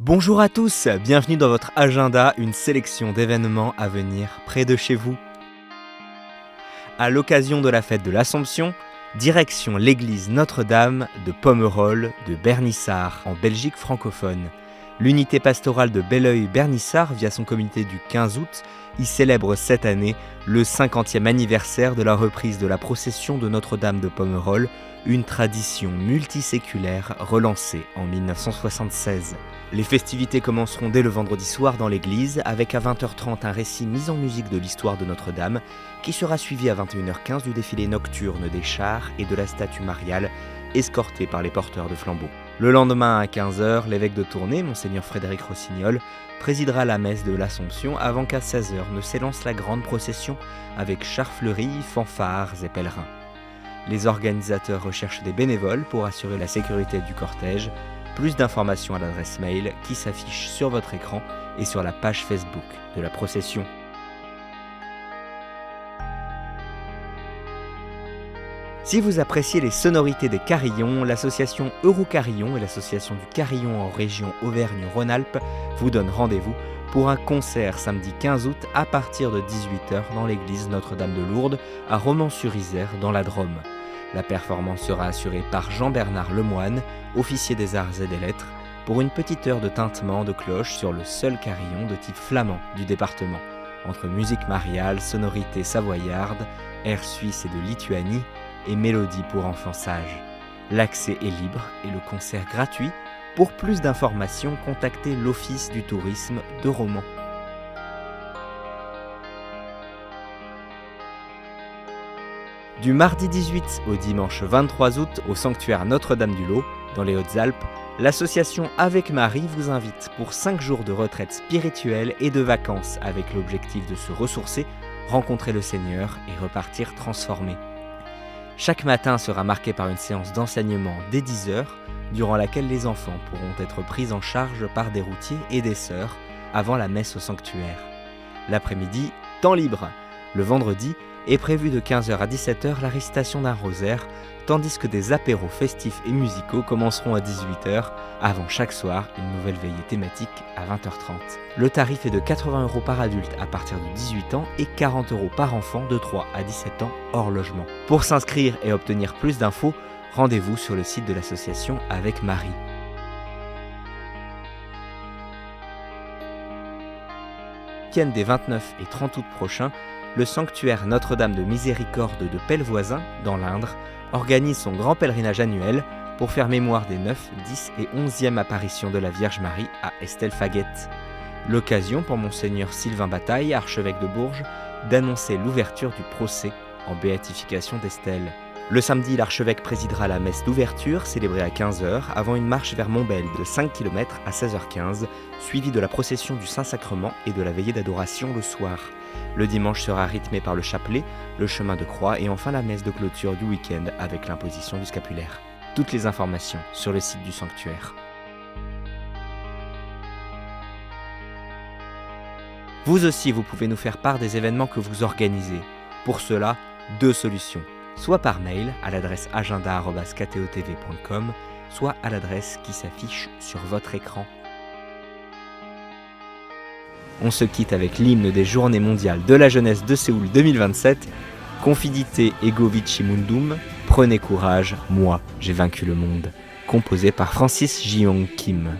Bonjour à tous, bienvenue dans votre agenda, une sélection d'événements à venir près de chez vous. À l'occasion de la fête de l'Assomption, direction l'église Notre-Dame de Pomerol de Bernissart, en Belgique francophone. L'unité pastorale de Belleuil-Bernissart, via son comité du 15 août, y célèbre cette année le 50e anniversaire de la reprise de la procession de Notre-Dame de Pomerol, une tradition multiséculaire relancée en 1976. Les festivités commenceront dès le vendredi soir dans l'église, avec à 20h30 un récit mis en musique de l'histoire de Notre-Dame, qui sera suivi à 21h15 du défilé nocturne des chars et de la statue mariale, escortée par les porteurs de flambeaux. Le lendemain à 15h, l'évêque de Tournai, Monseigneur Frédéric Rossignol, présidera la messe de l'Assomption avant qu'à 16h ne s'élance la grande procession avec chars fleuris, fanfares et pèlerins. Les organisateurs recherchent des bénévoles pour assurer la sécurité du cortège. Plus d'informations à l'adresse mail qui s'affiche sur votre écran et sur la page Facebook de la procession. Si vous appréciez les sonorités des carillons, l'association Eurocarillon et l'association du carillon en région Auvergne-Rhône-Alpes vous donnent rendez-vous pour un concert samedi 15 août à partir de 18h dans l'église Notre-Dame de Lourdes à Romans-sur-Isère dans la Drôme. La performance sera assurée par Jean-Bernard Lemoine, officier des arts et des lettres, pour une petite heure de tintement de cloche sur le seul carillon de type flamand du département, entre musique mariale, sonorité savoyarde, airs suisses et de Lituanie, et mélodie pour enfants sages. L'accès est libre et le concert gratuit. Pour plus d'informations, contactez l'Office du tourisme de Romans. Du mardi 18 au dimanche 23 août au sanctuaire Notre-Dame-du-Lot, dans les Hautes-Alpes, l'association Avec Marie vous invite pour 5 jours de retraite spirituelle et de vacances avec l'objectif de se ressourcer, rencontrer le Seigneur et repartir transformé. Chaque matin sera marqué par une séance d'enseignement dès 10h, durant laquelle les enfants pourront être pris en charge par des routiers et des sœurs avant la messe au sanctuaire. L'après-midi, temps libre. Le vendredi est prévu de 15h à 17h la récitation d'un rosaire, tandis que des apéros festifs et musicaux commenceront à 18h, avant chaque soir une nouvelle veillée thématique à 20h30. Le tarif est de 80 € par adulte à partir de 18 ans et 40 € par enfant de 3 à 17 ans hors logement. Pour s'inscrire et obtenir plus d'infos, rendez-vous sur le site de l'association Avec Marie. Week-end des 29 et 30 août prochains, le sanctuaire Notre-Dame de Miséricorde de Pellevoisin, dans l'Indre, organise son grand pèlerinage annuel pour faire mémoire des 9, 10 et 11e apparitions de la Vierge Marie à Estelle-Faguette. L'occasion pour Monseigneur Sylvain Bataille, archevêque de Bourges, d'annoncer l'ouverture du procès en béatification d'Estelle. Le samedi, l'archevêque présidera la messe d'ouverture, célébrée à 15h, avant une marche vers Montbel de 5 km à 16h15, suivie de la procession du Saint-Sacrement et de la veillée d'adoration le soir. Le dimanche sera rythmé par le chapelet, le chemin de croix et enfin la messe de clôture du week-end avec l'imposition du scapulaire. Toutes les informations sur le site du sanctuaire. Vous aussi, vous pouvez nous faire part des événements que vous organisez. Pour cela, 2 solutions. Soit par mail à l'adresse agenda@ktotv.com, soit à l'adresse qui s'affiche sur votre écran. On se quitte avec l'hymne des Journées mondiales de la jeunesse de Séoul 2027, Confidite ego vici mundum, prenez courage, moi j'ai vaincu le monde, composé par Francis Ji-Young Kim.